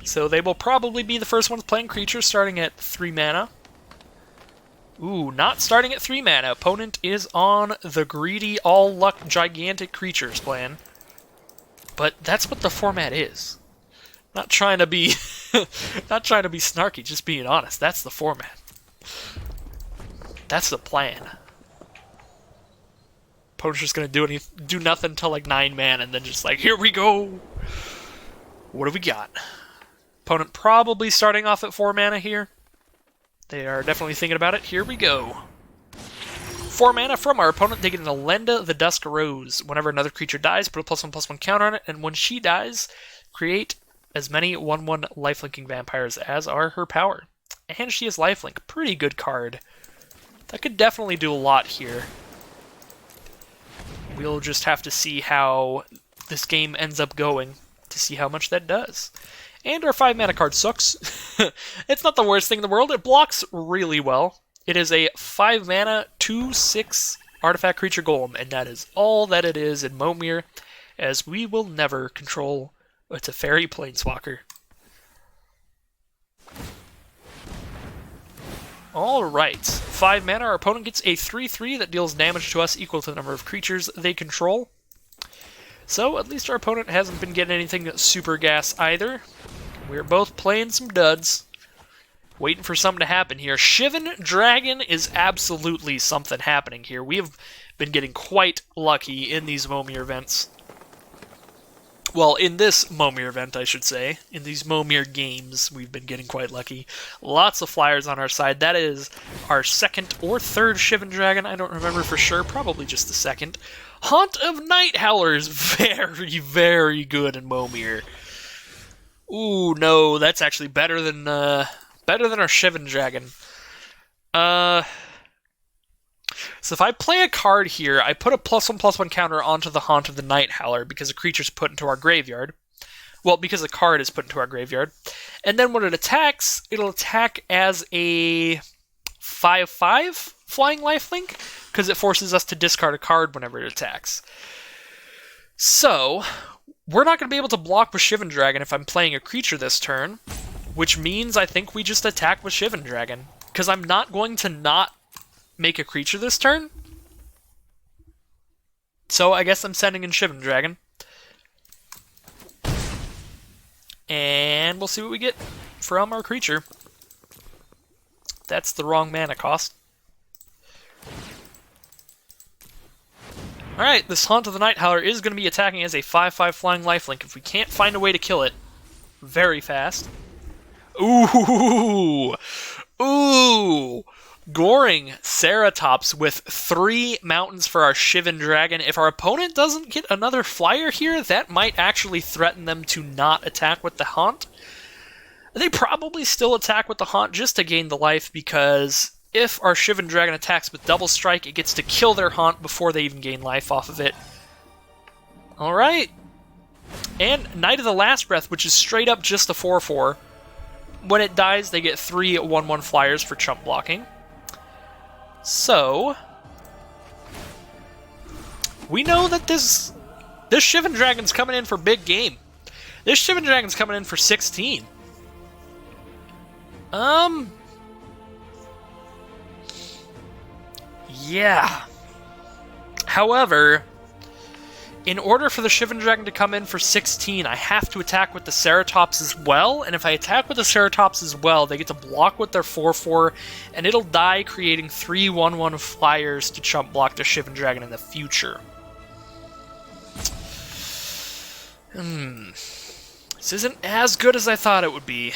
So they will probably be the first ones playing creatures starting at 3 mana. Ooh, not starting at 3 mana. Opponent is on the greedy, all-luck, gigantic creatures plan. But that's what the format is. Not trying to be not trying to be snarky, just being honest. That's the format. That's the plan. Opponent's just gonna do nothing until like 9 mana and then just like, here we go! What do we got? Opponent probably starting off at 4 mana here. They are definitely thinking about it. Here we go. 4 mana from our opponent. They get an Elenda the Dusk Rose. Whenever another creature dies, put a +1/+1 counter on it, and when she dies, create as many 1/1 lifelinking vampires as are her power. And she has lifelink. Pretty good card. That could definitely do a lot here. We'll just have to see how this game ends up going to see how much that does. And our 5 mana card sucks. It's not the worst thing in the world. It blocks really well. It is a 5 mana, 2/6 artifact creature golem, and that is all that it is in Momir, as we will never control. It's a fairy planeswalker. Alright, 5 mana, our opponent gets a 3/3 that deals damage to us equal to the number of creatures they control. So, at least our opponent hasn't been getting anything super gas either. We're both playing some duds. Waiting for something to happen here. Shivan Dragon is absolutely something happening here. We have been getting quite lucky in these Momir events. Well, in this Momir event, I should say. In these Momir games, we've been getting quite lucky. Lots of flyers on our side. That is our 2nd or 3rd Shivan Dragon. I don't remember for sure. Probably just the 2nd. Haunt of Night Howlers. Very, very good in Momir. Ooh, no. That's actually better than our Shivan Dragon. So if I play a card here, I put a +1/+1 counter onto the Haunt of the Night Howler because a creature's put into our graveyard. Well, because a card is put into our graveyard. And then when it attacks, it'll attack as a 5/5 flying lifelink, because it forces us to discard a card whenever it attacks. So, we're not going to be able to block with Shivan Dragon if I'm playing a creature this turn, which means I think we just attack with Shivan Dragon, because I'm not going to not make a creature this turn. So I guess I'm sending in Shivan Dragon. And we'll see what we get from our creature. That's the wrong mana cost. Alright, this Haunt of the Night Howler is going to be attacking as a 5/5 flying lifelink if we can't find a way to kill it very fast. Ooh! Ooh! Goring Ceratops with 3 mountains for our Shivan Dragon. If our opponent doesn't get another flyer here, that might actually threaten them to not attack with the Haunt. They probably still attack with the Haunt just to gain the life, because if our Shivan Dragon attacks with Double Strike, it gets to kill their Haunt before they even gain life off of it. Alright. And Night of the Last Breath, which is straight up just a 4/4. When it dies, they get 3 1/1 flyers for chump blocking. So, we know that this Shivan Dragon's coming in for big game. This Shivan Dragon's coming in for 16. Yeah. However, in order for the Shivan Dragon to come in for 16, I have to attack with the Ceratops as well, and if I attack with the Ceratops as well, they get to block with their 4/4, and it'll die, creating 3 1/1 flyers to chump block the Shivan Dragon in the future. This isn't as good as I thought it would be.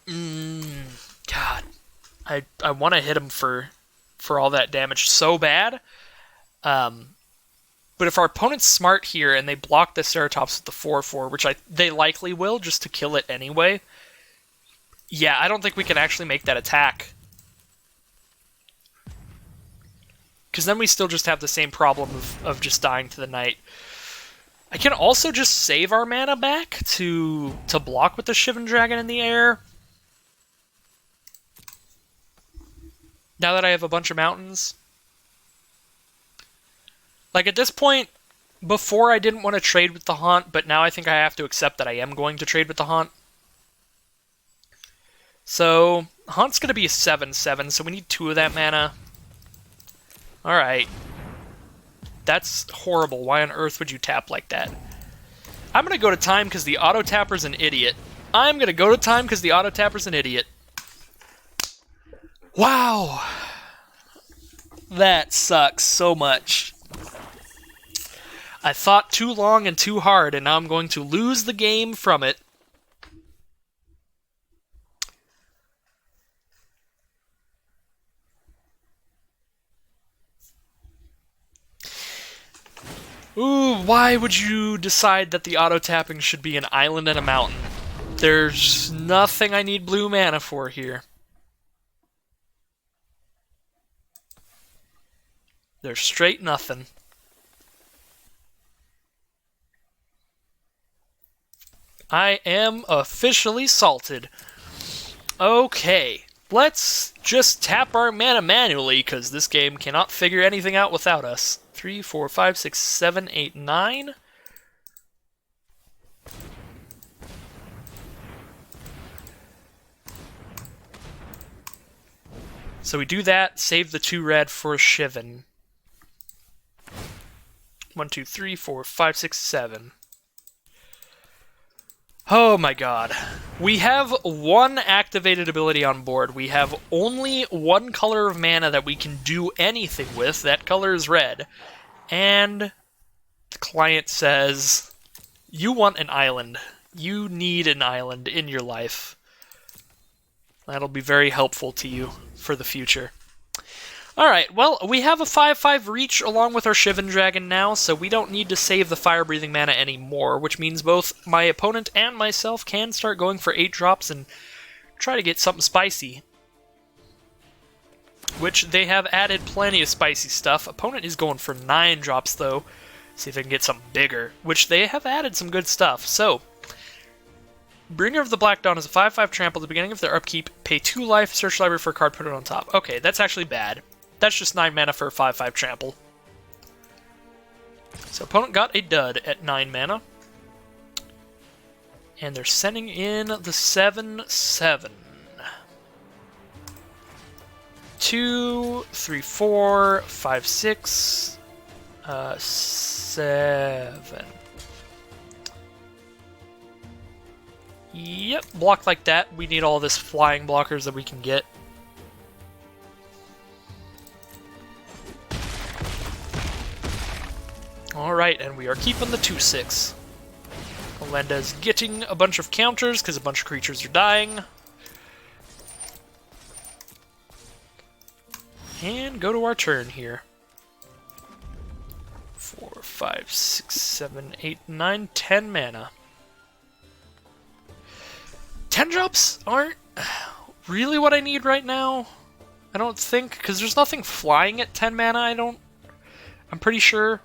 God. I want to hit him for all that damage so bad. But if our opponent's smart here and they block the Ceratops with the 4/4, which they likely will, just to kill it anyway, yeah, I don't think we can actually make that attack. Because then we still just have the same problem of just dying to the Knight. I can also just save our mana back to block with the Shivan Dragon in the air. Now that I have a bunch of mountains. Like, at this point, before I didn't want to trade with the Haunt, but now I think I have to accept that I am going to trade with the Haunt. So, Haunt's going to be a 7/7, so we need 2 of that mana. Alright. That's horrible. Why on earth would you tap like that? I'm going to go to time because the auto-tapper's an idiot. I'm going to go to time because the auto-tapper's an idiot. Wow. That sucks so much. I thought too long and too hard, and now I'm going to lose the game from it. Ooh, why would you decide that the auto-tapping should be an island and a mountain? There's nothing I need blue mana for here. There's straight nothing. I am officially salted. Okay, let's just tap our mana manually, because this game cannot figure anything out without us. 3, 4, 5, 6, 7, 8, 9. So we do that, save the 2 red for Shivan. 1, 2, 3, 4, 5, 6, 7. Oh my god. We have 1 activated ability on board. We have only 1 color of mana that we can do anything with. That color is red. And the client says, you want an island. You need an island in your life. That'll be very helpful to you for the future. Alright, well, we have a 5/5 reach along with our Shivan Dragon now, so we don't need to save the fire-breathing mana anymore, which means both my opponent and myself can start going for 8 drops and try to get something spicy. Which they have added plenty of spicy stuff. Opponent is going for 9 drops, though. See if they can get something bigger, which they have added some good stuff. So, Bringer of the Black Dawn is a 5/5 trample at the beginning of their upkeep. Pay 2 life, search library for a card, put it on top. Okay, that's actually bad. That's just 9 mana for a 5/5 trample. So opponent got a dud at 9 mana. And they're sending in the 7/7. 2, 3, 4, 5, 6, 7. Yep, block like that. We need all this flying blockers that we can get. Alright, and we are keeping the 2/6. Olenda's getting a bunch of counters because a bunch of creatures are dying. And go to our turn here. 4, 5, 6, 7, 8, 9, 10 mana. 10 drops aren't really what I need right now. I don't think, because there's nothing flying at 10 mana, I'm pretty sure.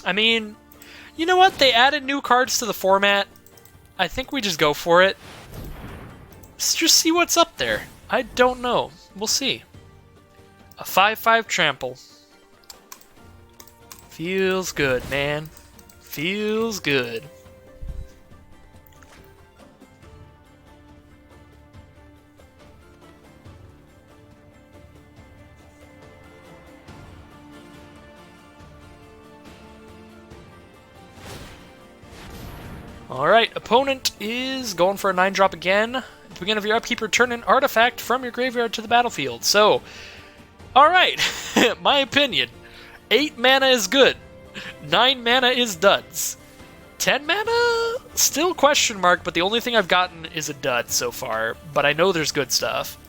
I mean, you know what? They added new cards to the format. I think we just go for it. Let's just see what's up there. I don't know. We'll see. A 5/5 trample. Feels good, man. Feels good. Alright, opponent is going for a 9-drop again. At the beginning of your upkeep, return an artifact from your graveyard to the battlefield. So, alright, my opinion. 8 mana is good. 9 mana is duds. 10 mana? Still question mark, but the only thing I've gotten is a dud so far. But I know there's good stuff.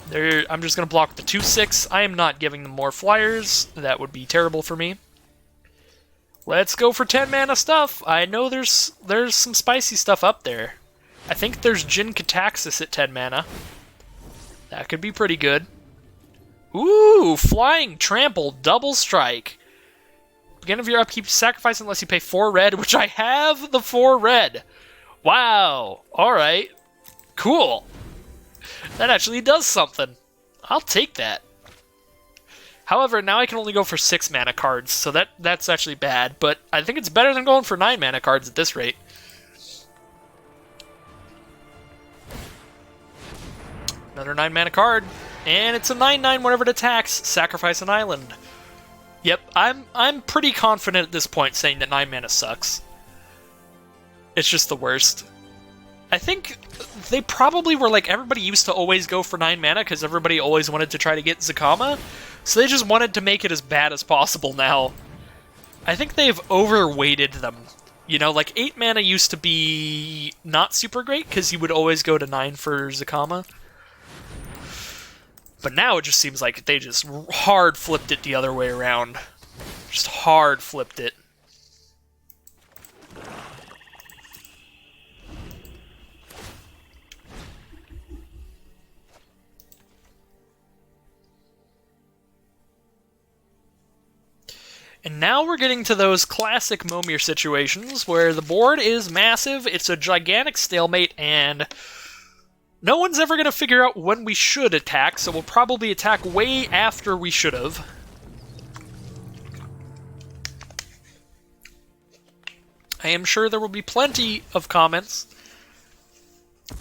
I'm just going to block the 2/6. I am not giving them more flyers. That would be terrible for me. Let's go for 10 mana stuff. I know there's some spicy stuff up there. I think there's Jin Kataxis at 10 mana. That could be pretty good. Ooh, Flying Trample, Double Strike. Beginning of your upkeep, sacrifice unless you pay 4 red, which I have the 4 red. Wow. Alright. Cool. That actually does something. I'll take that. However, now I can only go for 6 mana cards, so that's actually bad, but I think it's better than going for 9 mana cards at this rate. Another 9 mana card, and it's a 9/9 whenever it attacks. Sacrifice an island. Yep, I'm pretty confident at this point saying that 9 mana sucks. It's just the worst. I think they probably were like, everybody used to always go for 9 mana because everybody always wanted to try to get Zakama. So they just wanted to make it as bad as possible now. I think they've overweighted them. You know, like 8 mana used to be not super great because you would always go to 9 for Zakama. But now it just seems like they just hard flipped it the other way around. Just hard flipped it. And now we're getting to those classic Momir situations where the board is massive, it's a gigantic stalemate, and no one's ever going to figure out when we should attack, so we'll probably attack way after we should have. I am sure there will be plenty of comments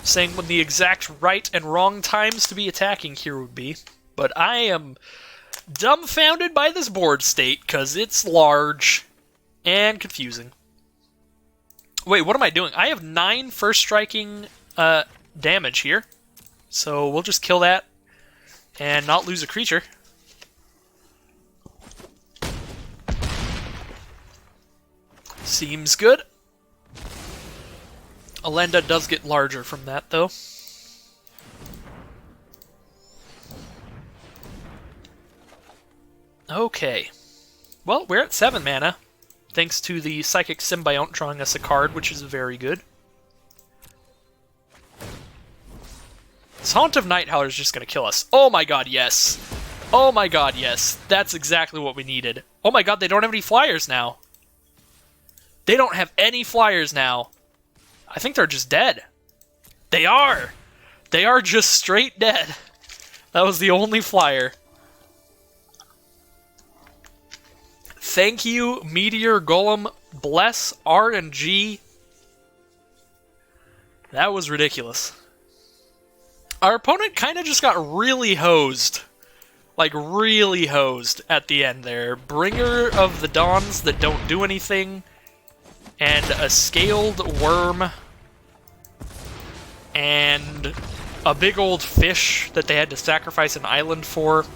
saying when the exact right and wrong times to be attacking here would be, but I am dumbfounded by this board state, because it's large and confusing. Wait, what am I doing? I have 9 first striking damage here, so we'll just kill that and not lose a creature. Seems good. Alenda does get larger from that, though. Okay. Well, we're at 7 mana, thanks to the Psychic Symbiont drawing us a card, which is very good. This Haunt of Nighthowler is just going to kill us. Oh my god, yes. Oh my god, yes. That's exactly what we needed. Oh my god, they don't have any flyers now. They don't have any flyers now. I think they're just dead. They are! They are just straight dead. That was the only flyer. Thank you, Meteor Golem. Bless RNG. That was ridiculous. Our opponent kind of just got really hosed. Like, really hosed at the end there. Bringer of the Dawns that don't do anything. And a Scaled Worm. And a big old fish that they had to sacrifice an island for.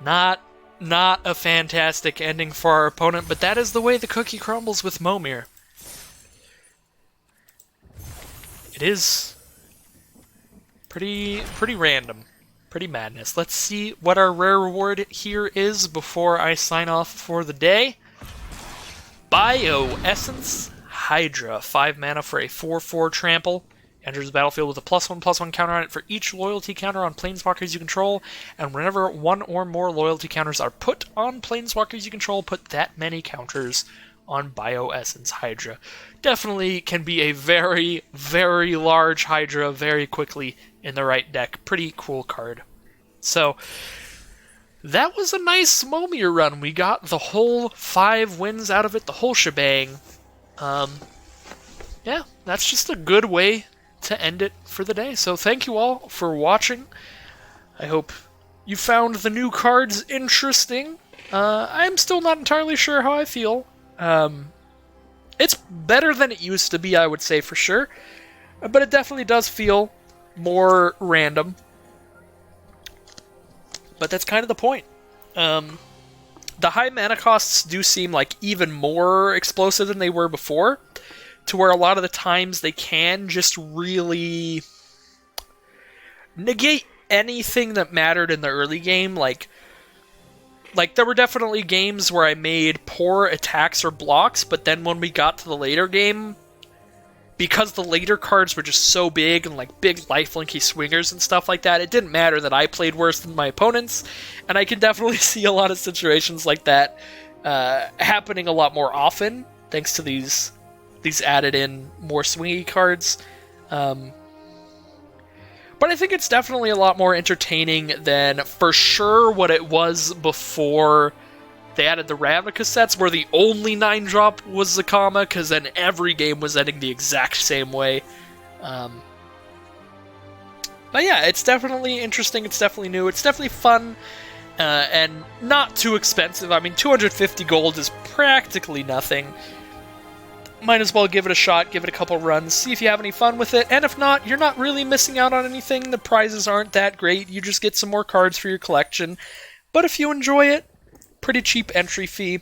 Not a fantastic ending for our opponent, but that is the way the cookie crumbles with Momir. It is pretty random, pretty madness. Let's see what our rare reward here is before I sign off for the day. Bio-Essence Hydra, 5 mana for a 4/4 trample. Enters the battlefield with a +1/+1 counter on it for each loyalty counter on planeswalkers you control, and whenever 1 or more loyalty counters are put on planeswalkers you control, put that many counters on Bio-Essence Hydra. Definitely can be a very, very large Hydra very quickly in the right deck. Pretty cool card. So, that was a nice Momir run. We got the whole 5 wins out of it, the whole shebang. Yeah, that's just a good way to end it for the day. So thank you all for watching. I hope you found the new cards interesting. I'm still not entirely sure how I feel. It's better than it used to be, I would say, for sure. But it definitely does feel more random. But that's kind of the point. The high mana costs do seem like even more explosive than they were before, to where a lot of the times they can just really negate anything that mattered in the early game. Like there were definitely games where I made poor attacks or blocks, but then when we got to the later game, because the later cards were just so big and like big lifelinky swingers and stuff like that, it didn't matter that I played worse than my opponents, and I can definitely see a lot of situations like that happening a lot more often thanks to these added in more swingy cards. But I think it's definitely a lot more entertaining than for sure what it was before they added the Ravnica sets, where the only 9-drop was Zakama, because then every game was ending the exact same way. But yeah, it's definitely interesting, it's definitely new, it's definitely fun, and not too expensive. I mean, 250 gold is practically nothing. Might as well give it a shot, give it a couple runs, see if you have any fun with it, and if not, you're not really missing out on anything. The prizes aren't that great, you just get some more cards for your collection. But if you enjoy it, pretty cheap entry fee,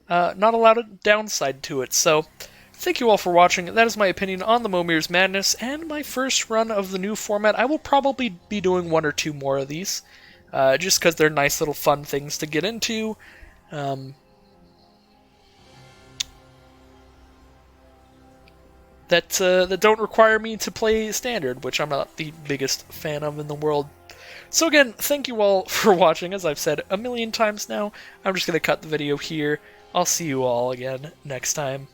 not a lot of downside to it. So, thank you all for watching. That is my opinion on the Momir's Madness, and my first run of the new format. I will probably be doing 1 or 2 more of these, just because they're nice little fun things to get into. That don't require me to play Standard, which I'm not the biggest fan of in the world. So again, thank you all for watching. As I've said a million times now, I'm just going to cut the video here. I'll see you all again next time.